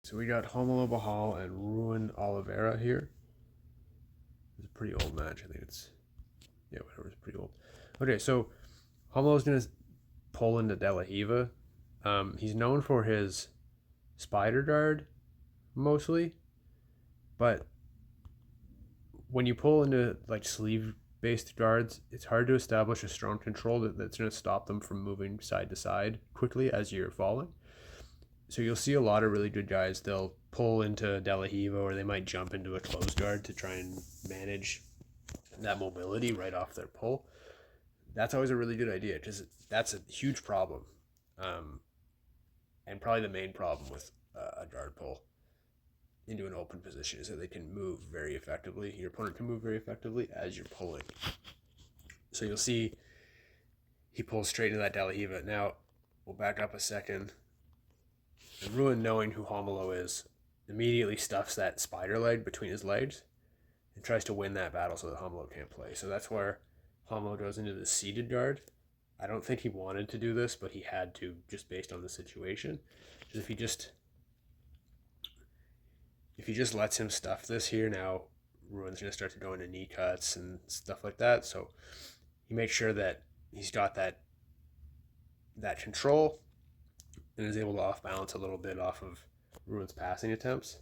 So we got Romulo Barral and Ruan Oliveira here. It's a pretty old match. I think whatever, it's pretty old. Okay, so Romulo's going to pull into De La Hiva. He's known for his spider guard, mostly. But when you pull into like sleeve-based guards, it's hard to establish a strong control that's going to stop them from moving side to side quickly as you're falling. So you'll see a lot of really good guys. They'll pull into De La Hiva, or they might jump into a closed guard to try and manage that mobility right off their pull. That's always a really good idea because that's a huge problem, and probably the main problem with a guard pull into an open position is that they can move very effectively. Your opponent can move very effectively as you're pulling. So you'll see he pulls straight into that De La Hiva. Now we'll back up a second. And Ruan, knowing who Romulo is, immediately stuffs that spider leg between his legs and tries to win that battle so that Romulo can't play. So that's where Romulo goes into the seated guard. I don't think he wanted to do this, but he had to just based on the situation. Because if he just lets him stuff this here, now Ruan's going to start to go into knee cuts and stuff like that. So he makes sure that he's got that control and is able to off balance a little bit off of Ruan's passing attempts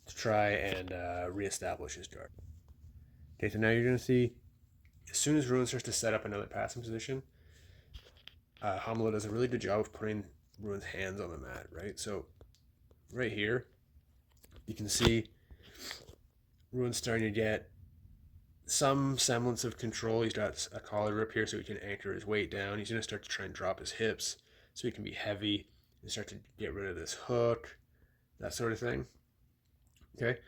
to try and reestablish his guard. Okay, so now you're going to see as soon as Ruan starts to set up another passing position, Romulo does a really good job of putting Ruan's hands on the mat, right? So right here, you can see Ruan's starting to get some semblance of control. He's got a collar rip here so he can anchor his weight down. He's going to start to try and drop his hips so he can be heavy and start to get rid of this hook, that sort of thing. Okay?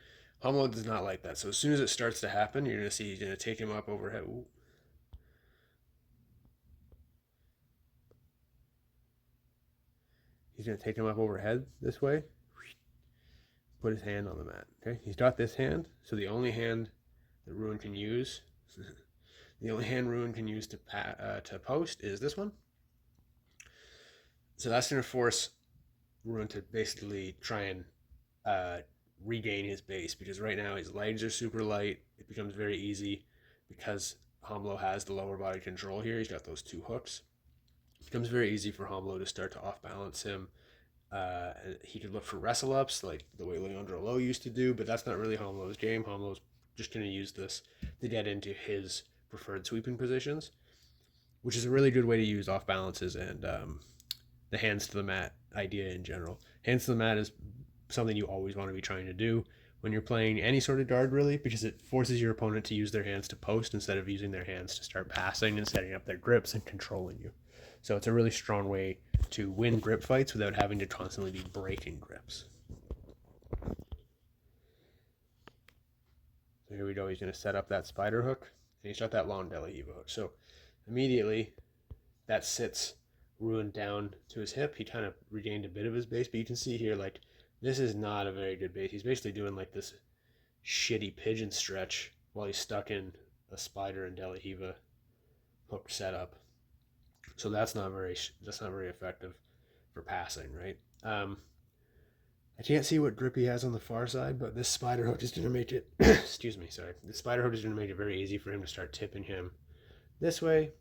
Romulo does not like that. So as soon as it starts to happen, you're going to see he's going to take him up overhead. Ooh. He's going to take him up overhead this way. Put his hand on the mat. Okay? He's got this hand. So the only hand that Ruan can use, to post is this one. So that's going to force Ruan to basically try and regain his base, because right now his legs are super light. It becomes very easy because Romulo has the lower body control here. He's got those two hooks. It becomes very easy for Romulo to start to off balance him. He could look for wrestle ups like the way Leandro Lo used to do, but that's not really Romulo's game. Romulo's just going to use this to get into his preferred sweeping positions, which is a really good way to use off balances and the hands to the mat idea in general. Hands to the mat is something you always want to be trying to do when you're playing any sort of guard, really, because it forces your opponent to use their hands to post instead of using their hands to start passing and setting up their grips and controlling you. So it's a really strong way to win grip fights without having to constantly be breaking grips. So here we go. He's going to set up that spider hook, and he's got that long De La Hiva hook. So immediately that sits Ruan down to his hip. He kind of regained a bit of his base, but you can see here, like, this is not a very good base. He's basically doing like this shitty pigeon stretch while he's stuck in a spider and De La Hiva hook setup. So that's not very effective for passing, right? I can't see what grip he has on the far side, but this spider hook is going to make it. Excuse me, sorry. The spider hook is going to make it very easy for him to start tipping him this way.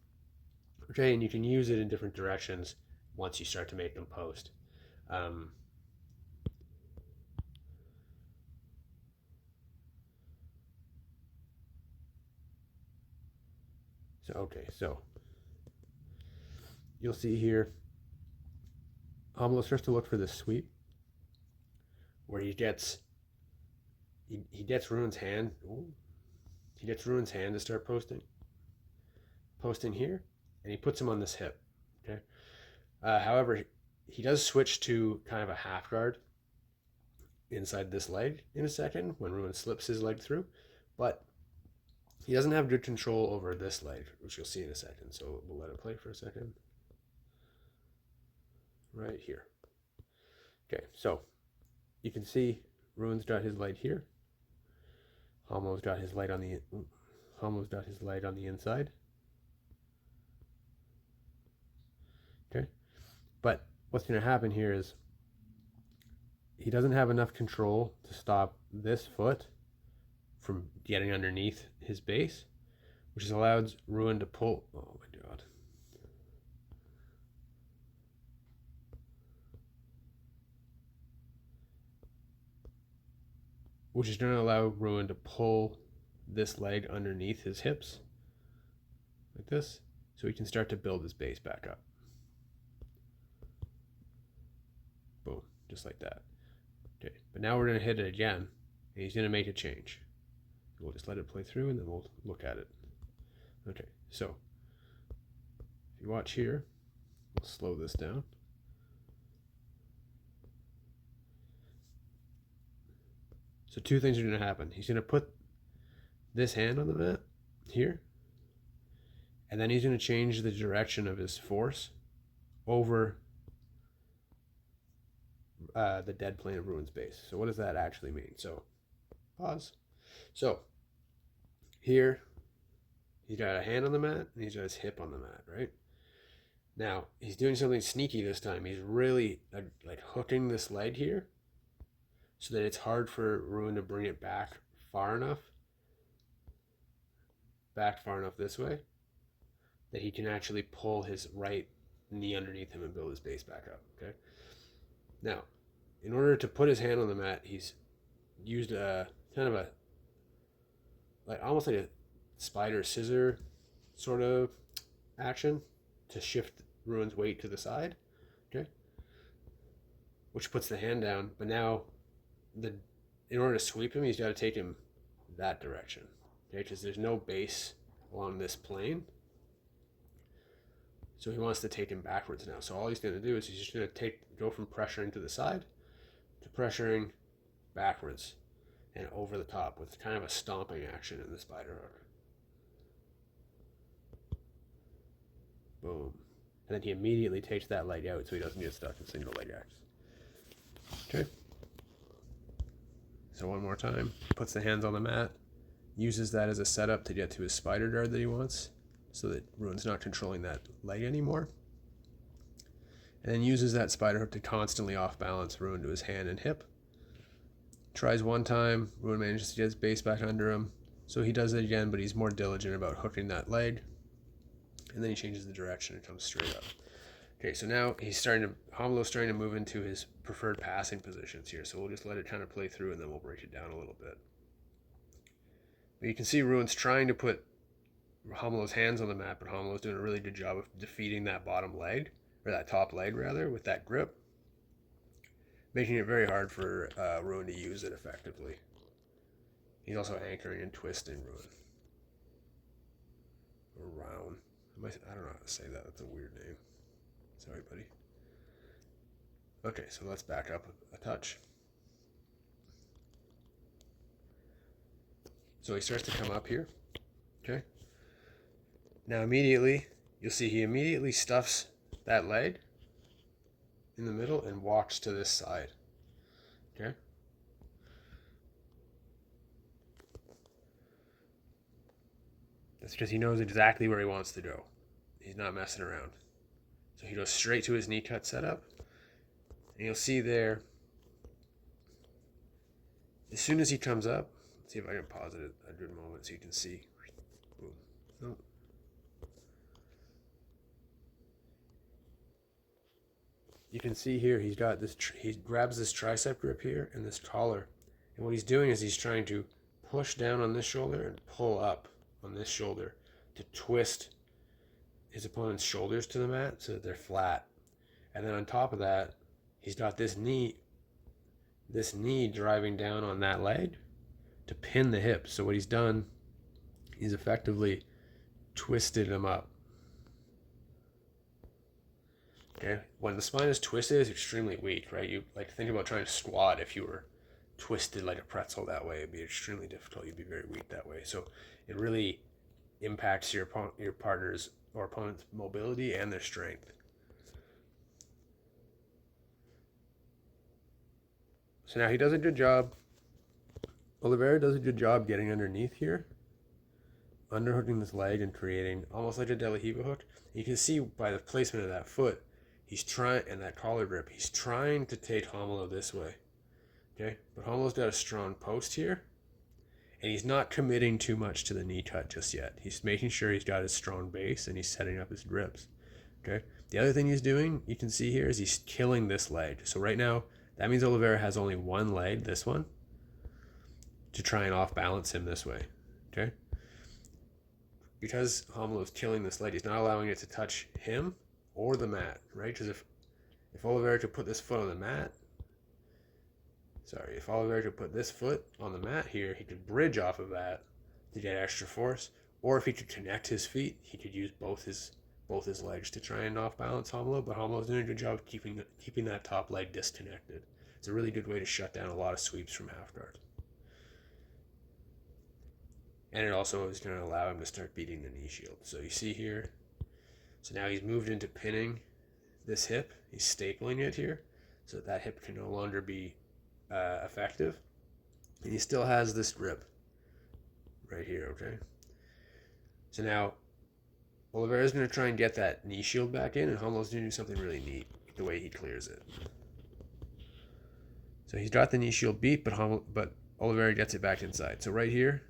Okay, and you can use it in different directions once you start to make them post. So you'll see here, Romulo starts to look for this sweep where he gets Ruan's hand. Ooh, he gets Ruan's hand to start posting here, and he puts him on this hip. Okay. However, he does switch to kind of a half guard inside this leg in a second when Ruan slips his leg through, but he doesn't have good control over this leg, which you'll see in a second. So we'll let it play for a second. Right here. Okay, so you can see Ruan's got his leg here. Romulo's got his leg on the inside. Okay, but what's going to happen here is he doesn't have enough control to stop this foot from getting underneath his base, which has allowed Ruan to pull. Oh my god. Which is going to allow Ruan to pull this leg underneath his hips, like this, so he can start to build his base back up. Boom, just like that. Okay, but now we're going to hit it again, and he's going to make a change. We'll just let it play through, and then we'll look at it. Okay, so if you watch here, we'll slow this down. So two things are going to happen. He's going to put this hand on the mat here, and then he's going to change the direction of his force over the dead plane of Ruan's base. So what does that actually mean? So pause. So here, he's got a hand on the mat, and he's got his hip on the mat, right? Now, he's doing something sneaky this time. He's really like hooking this leg here so that it's hard for Ruan to bring it back far enough this way, that he can actually pull his right knee underneath him and build his base back up, okay? Now, in order to put his hand on the mat, he's used a kind of a, like almost like a spider scissor sort of action to shift Ruan's weight to the side, okay? Which puts the hand down, but now in order to sweep him, he's got to take him that direction, okay? Because there's no base along this plane. So he wants to take him backwards now. So all he's going to do is he's just going to go from pressuring to the side to pressuring backwards and over the top with kind of a stomping action in the spider hook. Boom. And then he immediately takes that leg out so he doesn't get stuck in single leg X. Okay. So one more time. Puts the hands on the mat. Uses that as a setup to get to his spider guard that he wants, so that Ruan's not controlling that leg anymore. And then uses that spider hook to constantly off balance Ruan to his hand and hip. Tries one time, Ruan manages to get his base back under him. So he does it again, but he's more diligent about hooking that leg. And then he changes the direction and comes straight up. Okay, so now Romulo's starting to move into his preferred passing positions here. So we'll just let it kind of play through and then we'll break it down a little bit. But you can see Ruan's trying to put Romulo's hands on the mat, but Romulo's doing a really good job of defeating that bottom leg, or that top leg rather, with that grip, making it very hard for Ruan to use it effectively. He's also anchoring and twisting Ruan. Or Round. I don't know how to say that. That's a weird name. Sorry, buddy. Okay, so let's back up a touch. So he starts to come up here. Okay. Now immediately, you'll see he immediately stuffs that leg in the middle and walks to this side. Okay. That's because he knows exactly where he wants to go. He's not messing around. So he goes straight to his knee cut setup. And you'll see there, as soon as he comes up, let's see if I can pause it at a good moment so you can see. Boom. Nope. You can see here he grabs this tricep grip here and this collar. And what he's doing is he's trying to push down on this shoulder and pull up on this shoulder to twist his opponent's shoulders to the mat so that they're flat. And then on top of that, he's got this knee driving down on that leg to pin the hip. So what he's done, he's effectively twisted him up. Okay, when the spine is twisted, it's extremely weak, right? You like think about trying to squat. If you were twisted like a pretzel that way, it'd be extremely difficult. You'd be very weak that way. So it really impacts your partner's or opponent's mobility and their strength. So now he does a good job. Oliveira does a good job getting underneath here, underhooking this leg and creating almost like a De La Riva hook. You can see by the placement of that foot, he's trying, and that collar grip, he's trying to take Romulo this way. Okay, but Romulo's got a strong post here, and he's not committing too much to the knee cut just yet. He's making sure he's got his strong base and he's setting up his grips. Okay. The other thing he's doing, you can see here, is he's killing this leg. So right now, that means Oliveira has only one leg, this one, to try and off balance him this way. Okay. Because Romulo is killing this leg, he's not allowing it to touch him or the mat, right? Because if Oliveira could put this foot on the mat, if Oliveira could put this foot on the mat here, he could bridge off of that to get extra force. Or if he could connect his feet, he could use both his legs to try and off balance Romulo. But Romulo's doing a good job of keeping that top leg disconnected. It's a really good way to shut down a lot of sweeps from half guard. And it also is going to allow him to start beating the knee shield. So you see here, so now he's moved into pinning this hip. He's stapling it here so that hip can no longer be effective. And he still has this grip right here, okay? So now Oliveira's going to try and get that knee shield back in, and Romulo's going to do something really neat the way he clears it. So he's got the knee shield beat, but Oliveira gets it back inside. So right here,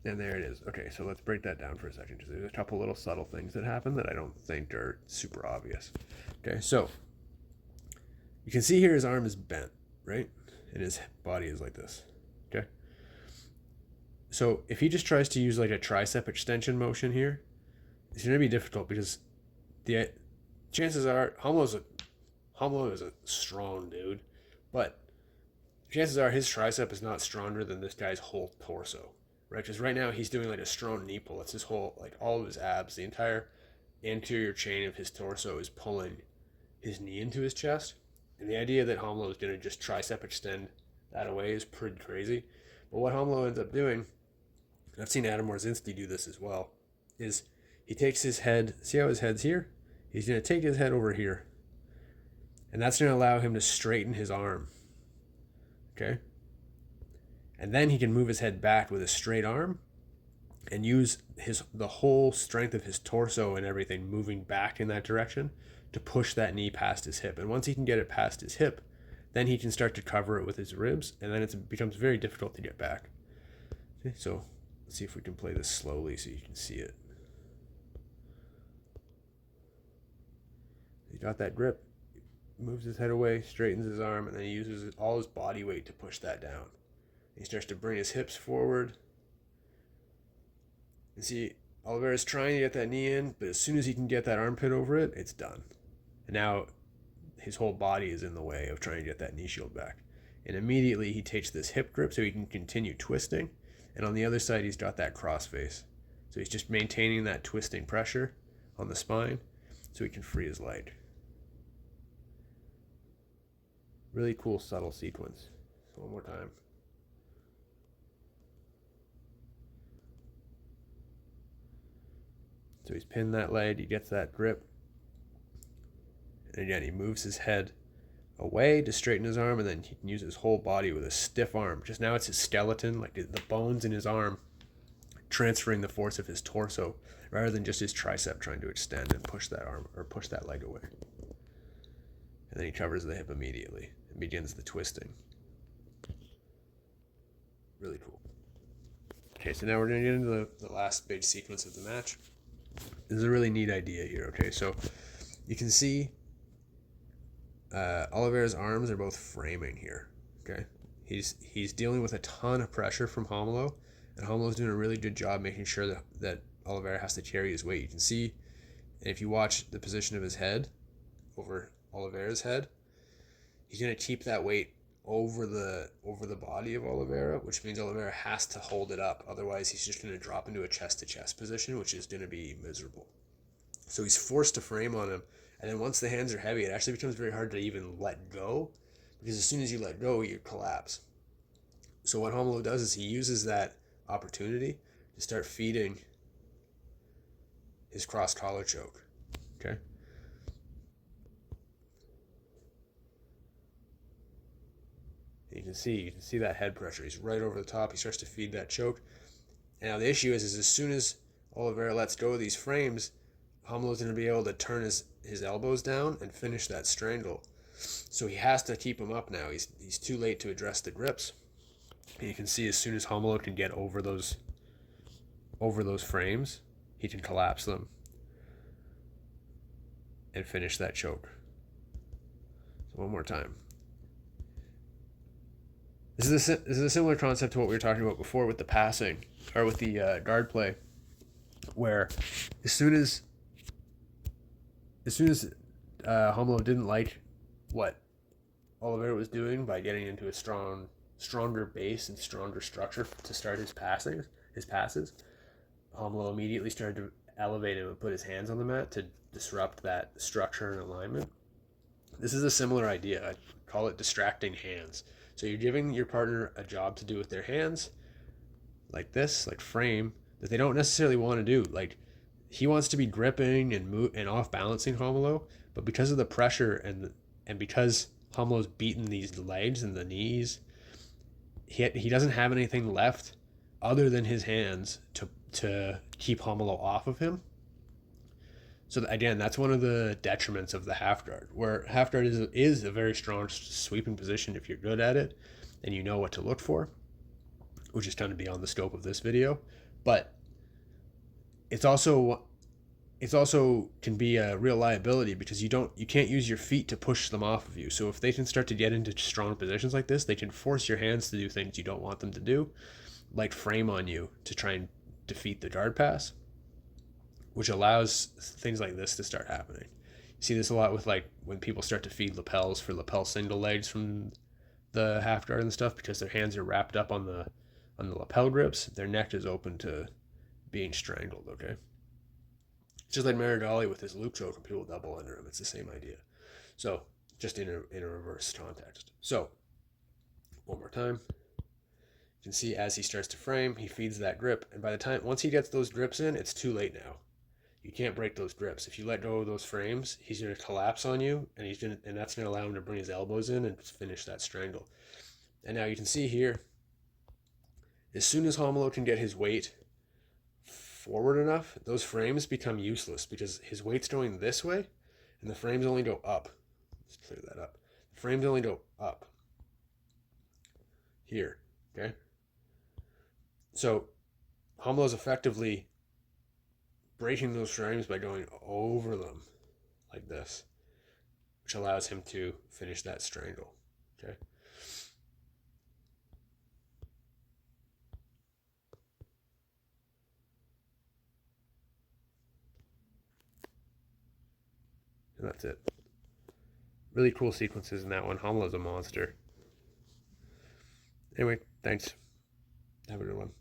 and there it is. Okay, so let's break that down for a second, because there's a couple little subtle things that happen that I don't think are super obvious. Okay, so you can see here his arm is bent, right? And his body is like this. Okay. So if he just tries to use like a tricep extension motion here, it's going to be difficult because the chances are Romulo is a strong dude, but chances are his tricep is not stronger than this guy's whole torso, right? Because right now he's doing like a strong knee pull. It's his whole, like all of his abs, the entire anterior chain of his torso is pulling his knee into his chest. And the idea that Romulo is going to just tricep extend that away is pretty crazy. But what Romulo ends up doing, and I've seen Adam Warzinski do this as well, is he takes his head, see how his head's here? He's going to take his head over here. And that's going to allow him to straighten his arm. Okay? And then he can move his head back with a straight arm and use the whole strength of his torso and everything moving back in that direction to push that knee past his hip. And once he can get it past his hip, then he can start to cover it with his ribs, and then it becomes very difficult to get back. Okay, so let's see if we can play this slowly so you can see it. He got that grip, moves his head away, straightens his arm, and then he uses all his body weight to push that down. He starts to bring his hips forward. And see, Oliveira's trying to get that knee in, but as soon as he can get that armpit over it, it's done. And now his whole body is in the way of trying to get that knee shield back. And immediately he takes this hip grip so he can continue twisting. And on the other side, he's got that cross face. So he's just maintaining that twisting pressure on the spine so he can free his leg. Really cool, subtle sequence. One more time. So he's pinned that leg, he gets that grip. And again, he moves his head away to straighten his arm, and then he can use his whole body with a stiff arm. Just now it's his skeleton, like the bones in his arm, transferring the force of his torso rather than just his tricep trying to extend and push that arm or push that leg away. And then he covers the hip immediately and begins the twisting. Really cool. Okay, so now we're going to get into the last big sequence of the match. This is a really neat idea here, okay? So you can see Oliveira's arms are both framing here, okay? He's dealing with a ton of pressure from Romulo, and Romulo's doing a really good job making sure that Oliveira has to carry his weight. You can see, and if you watch the position of his head over Oliveira's head, he's going to keep that weight over the body of Oliveira, which means Oliveira has to hold it up. Otherwise, he's just going to drop into a chest-to-chest position, which is going to be miserable. So he's forced to frame on him. And then once the hands are heavy, it actually becomes very hard to even let go, because as soon as you let go, you collapse. So what Romulo does is he uses that opportunity to start feeding his cross-collar choke. Okay? You can see that head pressure. He's right over the top. He starts to feed that choke. And now the issue is as soon as Oliveira lets go of these frames, Romulo's going to be able to turn his elbows down and finish that strangle. So he has to keep him up now. He's too late to address the grips. And you can see as soon as Romulo can get over those frames, he can collapse them and finish that choke. So one more time. This is a similar concept to what we were talking about before with the passing, or with the guard play, where as soon as Romulo didn't like what Oliveira was doing by getting into a stronger base and stronger structure to start his passes, Romulo immediately started to elevate him and put his hands on the mat to disrupt that structure and alignment. This is a similar idea. I call it distracting hands. So you're giving your partner a job to do with their hands, like this, like frame, that they don't necessarily want to do. Like, he wants to be gripping and off balancing Romulo, but because of the pressure and because Romulo's beaten these legs and the knees, he doesn't have anything left other than his hands to keep Romulo off of him. So again, that's one of the detriments of the half guard, where half guard is a very strong sweeping position if you're good at it and you know what to look for, which is kind of beyond the scope of this video. But it's also can be a real liability because you can't use your feet to push them off of you. So if they can start to get into strong positions like this, they can force your hands to do things you don't want them to do, like frame on you to try and defeat the guard pass, which allows things like this to start happening. You see this a lot with like when people start to feed lapels for lapel single legs from the half guard and stuff, because their hands are wrapped up on the lapel grips, their neck is open to being strangled. Okay, just like Marigali with his loop choke and people double under him. It's the same idea. So just in a reverse context. So one more time. You can see as he starts to frame, he feeds that grip, and by the time once he gets those grips in, it's too late now. You can't break those grips. If you let go of those frames, he's going to collapse on you, and that's going to allow him to bring his elbows in and finish that strangle. And now you can see here, as soon as Romulo can get his weight forward enough, those frames become useless because his weight's going this way, and the frames only go up. Let's clear that up. The frames only go up here. Okay. So Romulo's effectively breaking those frames by going over them like this, which allows him to finish that strangle. Okay. And that's it. Really cool sequences in that one. Romulo's a monster. Anyway, thanks. Have a good one.